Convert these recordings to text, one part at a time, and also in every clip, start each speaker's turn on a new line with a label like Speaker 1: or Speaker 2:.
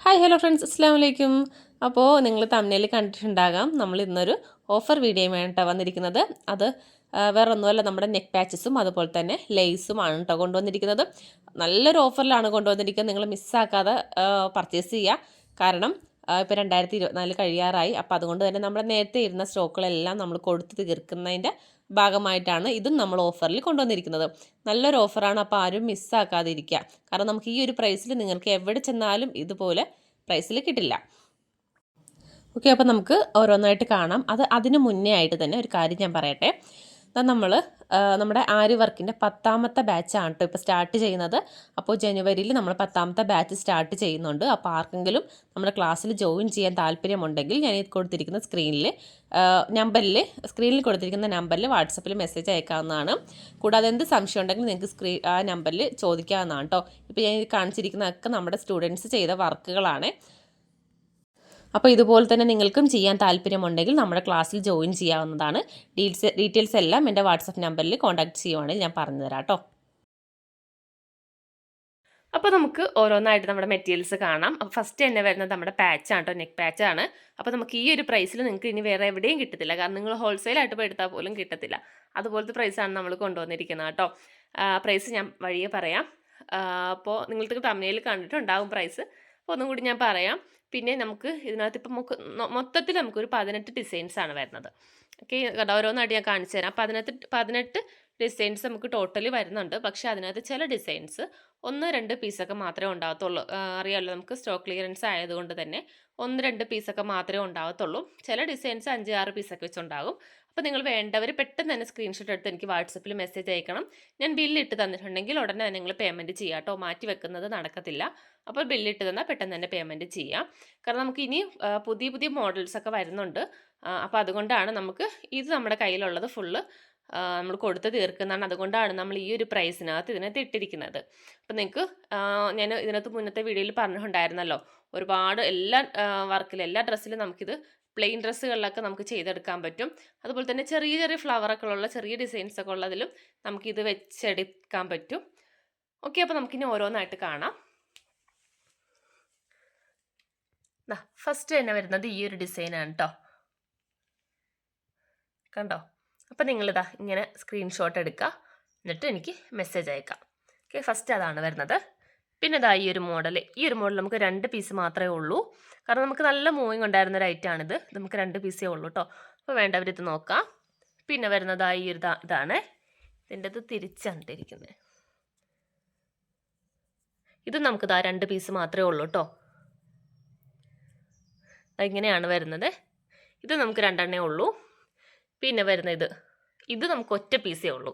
Speaker 1: Hi hello friends, അസ്സാം വലൈക്കും. അപ്പോൾ നിങ്ങൾ തമ്മിൽ കണ്ടിട്ടുണ്ടാകാം, നമ്മൾ ഇന്നൊരു ഓഫർ വീഡിയോയുമായിട്ടാണ് വന്നിരിക്കുന്നത്. അത് വേറെ ഒന്നുമല്ല, നമ്മുടെ നെക്ക് പാച്ചസും അതുപോലെ തന്നെ ലേസുമാണ് കേട്ടോ കൊണ്ടുവന്നിരിക്കുന്നത്. നല്ലൊരു ഓഫറിലാണ് കൊണ്ടുവന്നിരിക്കുന്നത്. നിങ്ങൾ മിസ്സാക്കാതെ പർച്ചേസ് ചെയ്യുക. കാരണം ഇപ്പോൾ 2024 കഴിയാറായി. അപ്പോൾ അതുകൊണ്ട് തന്നെ നമ്മുടെ നേരത്തെ ഇരുന്ന സ്റ്റോക്കുകളെല്ലാം നമ്മൾ കൊടുത്ത് തീർക്കുന്നതിൻ്റെ ഭാഗമായിട്ടാണ് ഇതും നമ്മൾ ഓഫറിൽ കൊണ്ടുവന്നിരിക്കുന്നത്. നല്ലൊരു ഓഫറാണ്, അപ്പോൾ ആരും മിസ്സാക്കാതിരിക്കുക. കാരണം നമുക്ക് ഈ ഒരു പ്രൈസിൽ നിങ്ങൾക്ക് എവിടെ ചെന്നാലും ഇതുപോലെ പ്രൈസിൽ കിട്ടില്ല. ഓക്കെ, അപ്പോൾ നമുക്ക് ഓരോന്നായിട്ട് കാണാം. അതിന് മുന്നേ ആയിട്ട് തന്നെ ഒരു കാര്യം ഞാൻ പറയട്ടെ. നമ്മൾ നമ്മുടെ ആരി വർക്കിൻ്റെ 10ാമത്തെ ബാച്ചാണ് കേട്ടോ ഇപ്പോൾ സ്റ്റാർട്ട് ചെയ്യുന്നത്. അപ്പോൾ ജനുവരിയിൽ നമ്മൾ 10ാമത്തെ ബാച്ച് സ്റ്റാർട്ട് ചെയ്യുന്നുണ്ട്. അപ്പോൾ ആർക്കെങ്കിലും നമ്മുടെ ക്ലാസ്സിൽ ജോയിൻ ചെയ്യാൻ താല്പര്യമുണ്ടെങ്കിൽ ഞാൻ കൊടുത്തിരിക്കുന്ന സ്ക്രീനിൽ കൊടുത്തിരിക്കുന്ന നമ്പറിൽ വാട്സപ്പിൽ മെസ്സേജ് അയക്കാവുന്നതാണ്. കൂടാതെ എന്ത് സംശയം ഉണ്ടെങ്കിൽ നിങ്ങൾക്ക് ആ നമ്പറിൽ ചോദിക്കാവുന്നതാണ് കേട്ടോ. ഇപ്പോൾ ഞാൻ കാണിച്ചിരിക്കുന്നതൊക്കെ നമ്മുടെ സ്റ്റുഡൻസ് ചെയ്ത വർക്കുകളാണ്. അപ്പോൾ ഇതുപോലെ തന്നെ നിങ്ങൾക്കും ചെയ്യാൻ താല്പര്യമുണ്ടെങ്കിൽ നമ്മുടെ ക്ലാസ്സിൽ ജോയിൻ ചെയ്യാവുന്നതാണ്. ഡീറ്റെയിൽസ് എല്ലാം എൻ്റെ വാട്സപ്പ് നമ്പറിൽ കോൺടാക്ട് ചെയ്യുവാണെങ്കിൽ ഞാൻ പറഞ്ഞുതരാം കേട്ടോ. അപ്പോൾ നമുക്ക് ഓരോന്നായിട്ട് നമ്മുടെ മെറ്റീരിയൽസ് കാണാം. അപ്പോൾ ഫസ്റ്റ് തന്നെ വരുന്നത് നമ്മുടെ പാച്ചാണ് കേട്ടോ, നെക്ക് പാച്ചാണ്. അപ്പോൾ നമുക്ക് ഈ ഒരു പ്രൈസിൽ നിങ്ങൾക്ക് ഇനി വേറെ എവിടെയും കിട്ടത്തില്ല. കാരണം നിങ്ങൾ ഹോൾസെയിലായിട്ട് പോയി എടുത്താൽ പോലും കിട്ടത്തില്ല. അതുപോലത്തെ പ്രൈസാണ് നമ്മൾ കൊണ്ടുവന്നിരിക്കുന്നത് കേട്ടോ. പ്രൈസ് ഞാൻ വഴിയെ പറയാം. അപ്പോൾ നിങ്ങൾക്ക് തമിഴിൽ കണ്ടിട്ടുണ്ടാകും പ്രൈസ്. അപ്പോൾ ഒന്നും കൂടി ഞാൻ പറയാം. പിന്നെ നമുക്ക് ഇതിനകത്ത് ഇപ്പം മൊത്തത്തിൽ നമുക്കൊരു 18 ഡിസൈൻസാണ് വരുന്നത്. ഓക്കെ, ഓരോന്നായിട്ട് ഞാൻ കാണിച്ചു തരാം. 18 ഡിസൈൻസ് നമുക്ക് ടോട്ടലി വരുന്നുണ്ട്. പക്ഷേ അതിനകത്ത് ചില ഡിസൈൻസ് 1-2 പീസൊക്കെ മാത്രമേ ഉണ്ടാകത്തുള്ളൂ. അറിയാമല്ലോ, നമുക്ക് സ്റ്റോക്ക് ക്ലിയറൻസ് ആയതുകൊണ്ട് തന്നെ 1-2 പീസൊക്കെ മാത്രമേ ഉണ്ടാകത്തുള്ളൂ. ചില ഡിസൈൻസ് 5-6 പീസൊക്കെ വെച്ചുണ്ടാകും. അപ്പോൾ നിങ്ങൾ വേണ്ടവർ പെട്ടെന്ന് തന്നെ സ്ക്രീൻഷോട്ട് എടുത്ത് എനിക്ക് വാട്സപ്പിൽ മെസ്സേജ് അയക്കണം. ഞാൻ ബില്ലിട്ട് തന്നിട്ടുണ്ടെങ്കിൽ ഉടനെ തന്നെ നിങ്ങൾ പേയ്മെൻറ്റ് ചെയ്യാം കേട്ടോ. മാറ്റി വെക്കുന്നത് നടക്കത്തില്ല. അപ്പോൾ ബില്ലിട്ട് തന്നാൽ പെട്ടെന്ന് തന്നെ പേയ്മെൻറ്റ് ചെയ്യാം. കാരണം നമുക്ക് ഇനി പുതിയ മോഡൽസൊക്കെ വരുന്നുണ്ട്. അപ്പോൾ അതുകൊണ്ടാണ് നമുക്ക് ഇത് നമ്മുടെ കയ്യിലുള്ളത് ഫുള്ള് നമ്മൾ കൊടുത്ത് തീർക്കുന്നതാണ്. അതുകൊണ്ടാണ് നമ്മൾ ഈ ഒരു പ്രൈസിനകത്ത് ഇതിനകത്ത് ഇട്ടിരിക്കുന്നത്. അപ്പം നിങ്ങൾക്ക് ഞാൻ ഇതിനകത്ത് മുന്നത്തെ വീഡിയോയിൽ പറഞ്ഞിട്ടുണ്ടായിരുന്നല്ലോ, ഒരുപാട് എല്ലാ ഡ്രസ്സിലും നമുക്കിത് പ്ലെയിൻ ഡ്രസ്സുകളിലൊക്കെ നമുക്ക് ചെയ്തെടുക്കാൻ പറ്റും. അതുപോലെ തന്നെ ചെറിയ ഫ്ലവറൊക്കെ ഉള്ള ചെറിയ ഡിസൈൻസൊക്കെ ഉള്ളതിലും നമുക്കിത് വെച്ചെടുക്കാൻ പറ്റും. ഓക്കെ, അപ്പോൾ നമുക്കിനി ഓരോന്നായിട്ട് കാണാം. ഫസ്റ്റ് തന്നെ വരുന്നത് ഈ ഒരു ഡിസൈനാണ് കേട്ടോ. കണ്ടോ? അപ്പം നിങ്ങളിതാ ഇങ്ങനെ സ്ക്രീൻഷോട്ട് എടുക്കുക, എന്നിട്ട് എനിക്ക് മെസ്സേജ് അയക്കാം. ഓക്കെ, ഫസ്റ്റ് അതാണ് വരുന്നത്. പിന്നെ ഇതാ ഈ ഒരു മോഡൽ നമുക്ക് 2 പീസ് മാത്രമേ ഉള്ളൂ. കാരണം നമുക്ക് നല്ല മൂവിങ് ഉണ്ടായിരുന്ന ഒരു ഐറ്റാണിത്. നമുക്ക് 2 പീസേ ഉള്ളൂ കേട്ടോ. അപ്പോൾ വേണ്ടവരിത് നോക്കാം. പിന്നെ വരുന്നത് ഈ ഒരു ഇതാണ്. ഇതിൻ്റെ ഇത് തിരിച്ചാണ് ഇരിക്കുന്നത്. ഇത് നമുക്ക് 2 പീസ് മാത്രമേ ഉള്ളൂ കേട്ടോ. ഇങ്ങനെയാണ് വരുന്നത്. ഇത് നമുക്ക് 2 ഉള്ളൂ. പിന്നെ വരുന്ന ഇത് നമുക്ക് ഒറ്റ പീസേ ഉള്ളൂ.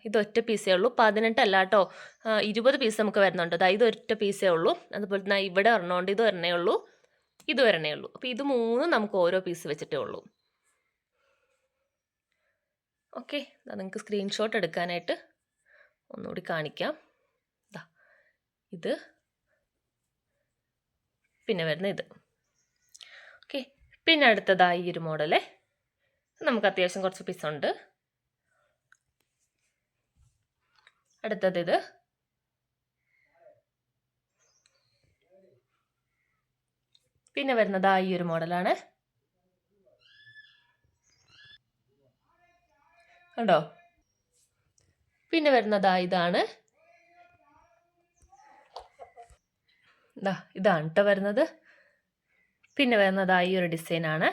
Speaker 1: ഇത് ഒറ്റ പീസേ ഉള്ളൂ. 18 അല്ല കേട്ടോ, 20 പീസ് നമുക്ക് വരുന്നുണ്ട്. ഇത് ഒറ്റ പീസേ ഉള്ളൂ. അതുപോലെ തന്നെ ഇവിടെ ഒരെണ്ണമുണ്ട്, ഇത് ഒരെണ്ണേ ഉള്ളൂ, ഇത് ഒരെണ്ണേ ഉള്ളൂ. അപ്പോൾ ഇത് 3 നമുക്ക് ഓരോ പീസ് വെച്ചിട്ടേ ഉള്ളൂ. ഓക്കെ, നിങ്ങൾക്ക് സ്ക്രീൻഷോട്ട് എടുക്കാനായിട്ട് ഒന്നുകൂടി കാണിക്കാം. ഇത് പിന്നെ വരുന്ന ഇത്. ഓക്കെ, പിന്നെ അടുത്തതായി ഈ ഒരു മോഡല് നമുക്ക് അത്യാവശ്യം കുറച്ച് പീസുണ്ട്. അടുത്തത് ഇത്. പിന്നെ വരുന്നത് ഈ ഒരു മോഡലാണ്. കണ്ടോ? പിന്നെ വരുന്നത് ഇതാണ്. ഇതാണ് കേട്ടോ വരുന്നത്. പിന്നെ വരുന്നത് ഈ ഒരു ഡിസൈനാണ്.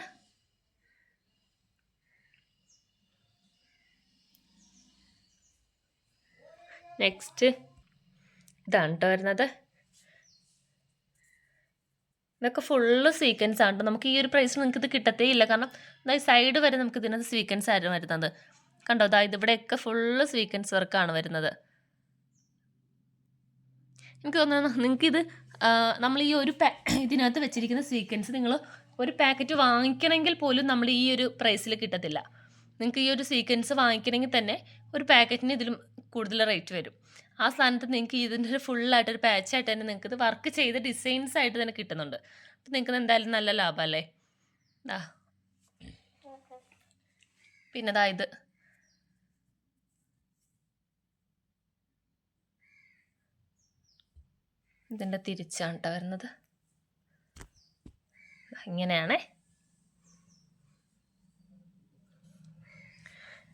Speaker 1: നെക്സ്റ്റ് ഇതാണ് കേട്ടോ വരുന്നത്. ഇതൊക്കെ ഫുള്ള് സീക്വൻസ് ആണ് കേട്ടോ. നമുക്ക് ഈ ഒരു പ്രൈസിന് നിങ്ങൾക്ക് ഇത് കിട്ടത്തേ ഇല്ല. കാരണം സൈഡ് വരെ നമുക്ക് ഇതിനകത്ത് സീക്വൻസ് ആയിരുന്നു വരുന്നത്. കണ്ടോ? ഇവിടെയൊക്കെ ഫുള്ള് സീക്വൻസ് വർക്കാണ് വരുന്നത്. എനിക്ക് തോന്നുന്നു നിങ്ങൾക്കിത് നമ്മൾ ഈ ഒരു ഇതിനകത്ത് വെച്ചിരിക്കുന്ന സീക്വൻസ് നിങ്ങൾ ഒരു പാക്കറ്റ് വാങ്ങിക്കണമെങ്കിൽ പോലും നമ്മൾ ഈ ഒരു പ്രൈസിൽ കിട്ടത്തില്ല. നിങ്ങൾക്ക് ഈ ഒരു സീക്വൻസ് വാങ്ങിക്കണമെങ്കിൽ തന്നെ ഒരു പാക്കറ്റിന് ഇതിലും കൂടുതൽ റേറ്റ് വരും. ആ സ്ഥാനത്ത് നിങ്ങൾക്ക് ഇതിൻ്റെ ഒരു ഫുള്ളായിട്ടൊരു പാച്ചായിട്ട് തന്നെ നിങ്ങൾക്ക് ഇത് വർക്ക് ചെയ്ത് ഡിസൈൻസ് ആയിട്ട് തന്നെ കിട്ടുന്നുണ്ട്. അപ്പം നിങ്ങൾക്ക് എന്തായാലും നല്ല ലാഭമല്ലേ. പിന്നെ ഇത് ഇതിൻ്റെ തിരിച്ചാണ് കേട്ടോ വരുന്നത്. ഇങ്ങനെയാണേ.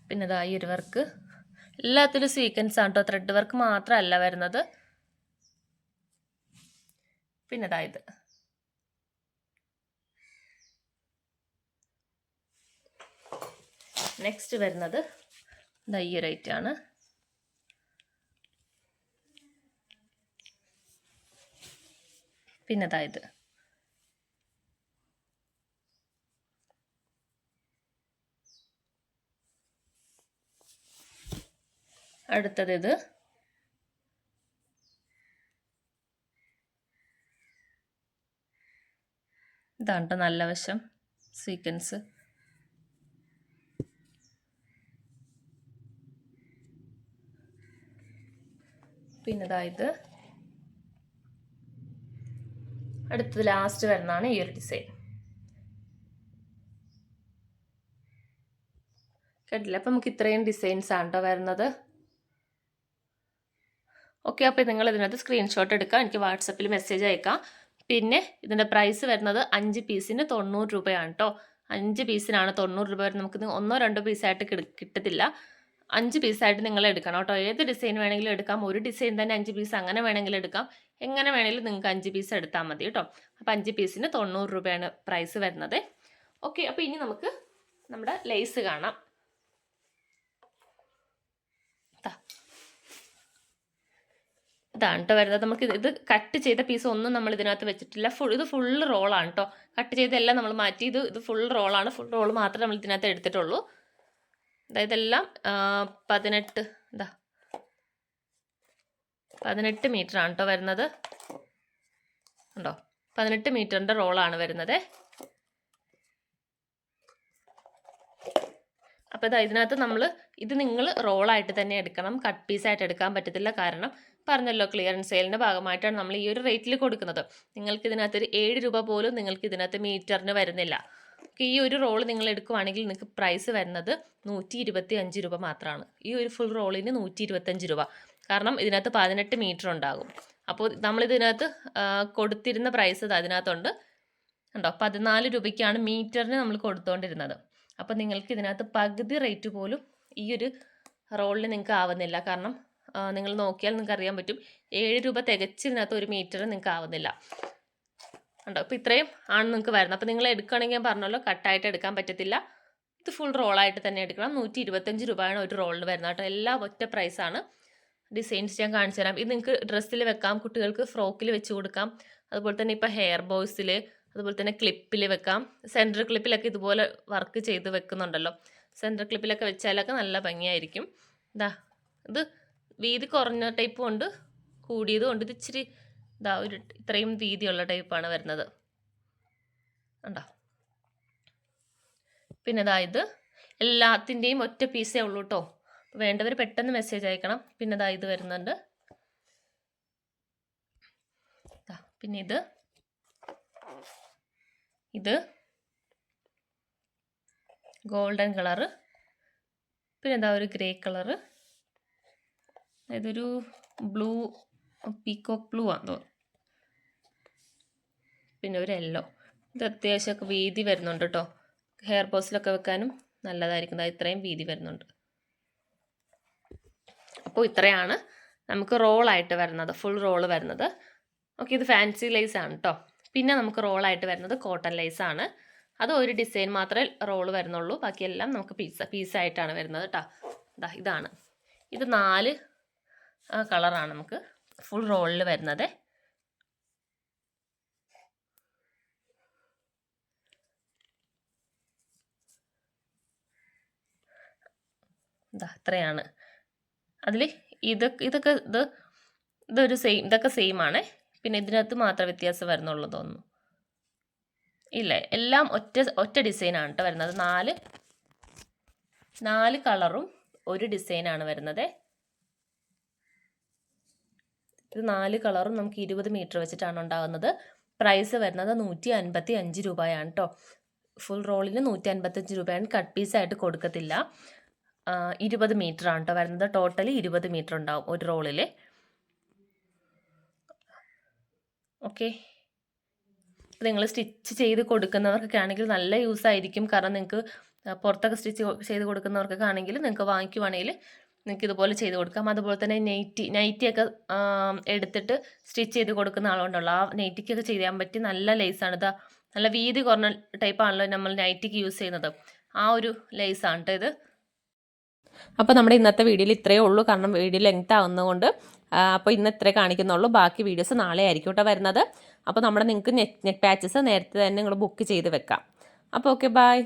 Speaker 1: പിന്നെ ഇതാ ഈ ഒരു വർക്ക് എല്ലാത്തിലും സീക്വൻസ് ആണ് കേട്ടോ, ത്രെഡ് വർക്ക് മാത്രമല്ല വരുന്നത്. പിന്നെ ഇതാ ഇത് നെക്സ്റ്റ് വരുന്നത് ഇതാ ഈ ഒരു ഐറ്റാണ്. പിന്നെ ഇതാ ഇത് അടുത്തത് ഇത് ഇതാണ് കേട്ടോ നല്ല വശം സീക്വൻസ്. പിന്നെ ഇതാ ഇത് അടുത്തത് ലാസ്റ്റ് വരുന്നതാണ് ഈ ഒരു ഡിസൈൻ. കേട്ടില്ല. അപ്പം നമുക്ക് ഇത്രയും ഡിസൈൻസ് ആണ് കേട്ടോ വരുന്നത്. ഓക്കെ, അപ്പോൾ നിങ്ങൾ ഇതിനകത്ത് സ്ക്രീൻഷോട്ട് എടുക്കുക, എനിക്ക് വാട്സപ്പിൽ മെസ്സേജ് അയക്കാം. പിന്നെ ഇതിൻ്റെ പ്രൈസ് വരുന്നത് 5 പീസിന് 90 രൂപയാണ് കേട്ടോ. 5 പീസിനാണ് 90 രൂപ വരുന്നത്. നമുക്ക് 1-2 പീസായിട്ട് കിട്ടത്തില്ല. 5 പീസായിട്ട് നിങ്ങൾ എടുക്കണം കേട്ടോ. ഏത് ഡിസൈൻ വേണമെങ്കിലും എടുക്കാം. ഒരു ഡിസൈൻ തന്നെ 5 പീസ് അങ്ങനെ വേണമെങ്കിലും എടുക്കാം. എങ്ങനെ വേണമെങ്കിലും നിങ്ങൾക്ക് 5 പീസ് എടുത്താൽ മതി കേട്ടോ. അപ്പോൾ 5 പീസിന് 90 രൂപയാണ് പ്രൈസ് വരുന്നത്. ഓക്കെ, അപ്പോൾ ഇനി നമുക്ക് നമ്മുടെ ലേസ് കാണാം. ഇതാണ് കേട്ടോ വരുന്നത്. നമുക്ക് ഇത് കട്ട് ചെയ്ത പീസ് ഒന്നും നമ്മൾ ഇതിനകത്ത് വെച്ചിട്ടില്ല. ഇത് ഫുൾ റോളാണ് കേട്ടോ. കട്ട് ചെയ്തെല്ലാം നമ്മൾ മാറ്റി. ഇത് ഫുൾ റോളാണ്. ഫുൾ റോൾ മാത്രമേ നമ്മൾ ഇതിനകത്ത് എടുത്തിട്ടുള്ളൂ. അതായത് എല്ലാം 18 മീറ്ററാണ് കേട്ടോ വരുന്നത്. ഉണ്ടോ, 18 മീറ്ററിൻ്റെ റോളാണ് വരുന്നത്. അപ്പോൾ ഇതിനകത്ത് ഇത് നിങ്ങൾ റോളായിട്ട് തന്നെ എടുക്കണം, കട്ട് പീസായിട്ട് എടുക്കാൻ പറ്റത്തില്ല. കാരണം പറഞ്ഞല്ലോ, ക്ലിയറൻസ് സെയിലിൻ്റെ ഭാഗമായിട്ടാണ് നമ്മൾ ഈ ഒരു റേറ്റിൽ കൊടുക്കുന്നത്. നിങ്ങൾക്ക് ഇതിനകത്തൊരു 7 രൂപ പോലും നിങ്ങൾക്ക് ഇതിനകത്ത് മീറ്ററിന് വരുന്നില്ല. ഈ ഒരു റോൾ നിങ്ങൾ എടുക്കുവാണെങ്കിൽ നിങ്ങൾക്ക് പ്രൈസ് വരുന്നത് 125 രൂപ മാത്രമാണ്. ഈ ഒരു ഫുൾ റോളിന് 125 രൂപ. കാരണം ഇതിനകത്ത് 18 മീറ്റർ ഉണ്ടാകും. അപ്പോൾ നമ്മളിതിനകത്ത് കൊടുത്തിരുന്ന പ്രൈസ് അതിനകത്തുണ്ട് ഉണ്ടോ, 14 രൂപയ്ക്കാണ് മീറ്ററിന് നമ്മൾ കൊടുത്തുകൊണ്ടിരുന്നത്. അപ്പോൾ നിങ്ങൾക്ക് ഇതിനകത്ത് പകുതി റേറ്റ് പോലും ഈ ഒരു റോളിന് നിങ്ങൾക്ക് ആവുന്നില്ല. കാരണം നിങ്ങൾ നോക്കിയാൽ നിങ്ങൾക്ക് അറിയാൻ പറ്റും, 7 രൂപ തികച്ച് ഇതിനകത്ത് ഒരു മീറ്റർ നിങ്ങൾക്ക് ആവുന്നില്ല. ഉണ്ടോ, അപ്പോൾ ഇത്രയും ആണ് നിങ്ങൾക്ക് വരുന്നത്. അപ്പോൾ നിങ്ങൾ എടുക്കുകയാണെങ്കിൽ ഞാൻ പറഞ്ഞല്ലോ, കട്ടായിട്ട് എടുക്കാൻ പറ്റത്തില്ല. ഇത് ഫുൾ റോളായിട്ട് തന്നെ എടുക്കണം. 125 രൂപയാണ് ഒരു റോളിന് വരുന്നത് കേട്ടോ. എല്ലാം ഒറ്റ പ്രൈസാണ്. ഡിസൈൻസ് ഞാൻ കാണിച്ചു തരാം. ഇത് നിങ്ങൾക്ക് ഡ്രസ്സിൽ വെക്കാം, കുട്ടികൾക്ക് ഫ്രോക്കിൽ വെച്ച് കൊടുക്കാം. അതുപോലെ തന്നെ ഇപ്പോൾ ഹെയർ ബോയ്സിൽ, അതുപോലെ തന്നെ ക്ലിപ്പിൽ വെക്കാം. സെൻറ്റർ ക്ലിപ്പിലൊക്കെ ഇതുപോലെ വർക്ക് ചെയ്ത് വെക്കുന്നുണ്ടല്ലോ. സെൻറ്റർ ക്ലിപ്പിലൊക്കെ വെച്ചാലൊക്കെ നല്ല ഭംഗിയായിരിക്കും. ഇത് വീതി കുറഞ്ഞ ടൈപ്പും ഉണ്ട്, കൂടിയതും ഉണ്ട്. ഇത് ഇച്ചിരി ഇത്രയും വീതിയുള്ള ടൈപ്പാണ് വരുന്നത്. ഉണ്ടോ, പിന്നെ ഇത് എല്ലാത്തിൻ്റെയും ഒറ്റ പീസേ ഉള്ളൂ കേട്ടോ. വേണ്ടവർ പെട്ടെന്ന് മെസ്സേജ് അയക്കണം. പിന്നെ ഇത് വരുന്നുണ്ട്. പിന്നെ ഇത് ഗോൾഡൻ കളറ്, പിന്നെ ഒരു ഗ്രേ കളറ്, ഇതൊരു ബ്ലൂ, പീക്കോക്ക് ബ്ലൂ ആണെന്ന് തോന്നുന്നു. പിന്നെ ഒരു യെല്ലോ. ഇത് അത്യാവശ്യമൊക്കെ വീതി വരുന്നുണ്ട് കേട്ടോ. ഹെയർ ബോസിലൊക്കെ വെക്കാനും നല്ലതായിരിക്കും. ഇത്രയും വീതി വരുന്നുണ്ട്. അപ്പോൾ ഇത്രയാണ് നമുക്ക് റോളായിട്ട് വരുന്നത്, ഫുൾ റോള് വരുന്നത്. ഓക്കെ, ഇത് ഫാൻസി ലേസ് ആണ് കേട്ടോ. പിന്നെ നമുക്ക് റോളായിട്ട് വരുന്നത് കോട്ടൺ ലേസ് ആണ്. അത് ഒരു ഡിസൈൻ മാത്രമേ റോള് വരുന്നുള്ളൂ. ബാക്കിയെല്ലാം നമുക്ക് പീസായിട്ടാണ് വരുന്നത് കേട്ടോ. ഇതാണ്. ഇത് 4 കളറാണ് നമുക്ക് ഫുൾ റോളിൽ വരുന്നത്. ഇത്രയാണ്. അതിൽ ഇതൊരു സെയിം, ഇതൊക്കെ സെയിം ആണ്. പിന്നെ ഇതിനകത്ത് മാത്രമേ വ്യത്യാസം വരുന്നുള്ളൂ തോന്നുന്നു. ഇല്ല, എല്ലാം ഒറ്റ ഡിസൈനാണ് കേട്ടോ വരുന്നത്. 4 കളറും ഒരു ഡിസൈനാണ് വരുന്നത്. ഇത് 4 കളറും നമുക്ക് 20 മീറ്റർ വെച്ചിട്ടാണ് ഉണ്ടാകുന്നത്. പ്രൈസ് വരുന്നത് 155 രൂപയാണ് കേട്ടോ. ഫുൾ റോളിന് 155 രൂപയാണ്. കട്ട് പീസായിട്ട് കൊടുക്കത്തില്ല. 20 മീറ്റർ ആണ് കേട്ടോ വരുന്നത്. ടോട്ടലി 20 മീറ്റർ ഉണ്ടാവും ഒരു റോളിൽ. ഓക്കെ, നിങ്ങൾ സ്റ്റിച്ച് ചെയ്ത് കൊടുക്കുന്നവർക്കൊക്കെ ആണെങ്കിൽ നല്ല യൂസ് ആയിരിക്കും. കാരണം നിങ്ങൾക്ക് പുറത്തൊക്കെ സ്റ്റിച്ച് ചെയ്ത് കൊടുക്കുന്നവർക്കൊക്കെ ആണെങ്കിൽ നിങ്ങൾക്ക് വാങ്ങിക്കുവാണെങ്കിൽ നിങ്ങൾക്ക് ഇതുപോലെ ചെയ്ത് കൊടുക്കാം. അതുപോലെ തന്നെ നൈറ്റിയൊക്കെ എടുത്തിട്ട് സ്റ്റിച്ച് ചെയ്ത് കൊടുക്കുന്ന ആളുണ്ടല്ലോ, ആ നൈറ്റിക്കൊക്കെ ചെയ്യാൻ പറ്റി നല്ല ലേസാണ്. ഇതാ നല്ല വീതി കുറഞ്ഞ ടൈപ്പാണല്ലോ നമ്മൾ നൈറ്റിക്ക് യൂസ് ചെയ്യുന്നത്, ആ ഒരു ലേസാണ് കേട്ടോ ഇത്. അപ്പോൾ നമ്മുടെ ഇന്നത്തെ വീഡിയോയിൽ ഇത്രയേ ഉള്ളൂ, കാരണം വീഡിയോ ലെങ്ത് ആവുന്നതുകൊണ്ട്. അപ്പോൾ ഇന്ന് ഇത്രേ കാണിക്കുന്നുള്ളൂ, ബാക്കി വീഡിയോസ് നാളെ ആയിരിക്കും കേട്ടോ വരുന്നത്. അപ്പോൾ നിങ്ങൾക്ക് നെക്ക് പാച്ചസ് നേരത്തെ തന്നെ നിങ്ങൾ ബുക്ക് ചെയ്ത് വെക്കാം. അപ്പോൾ ഓക്കെ, ബൈ.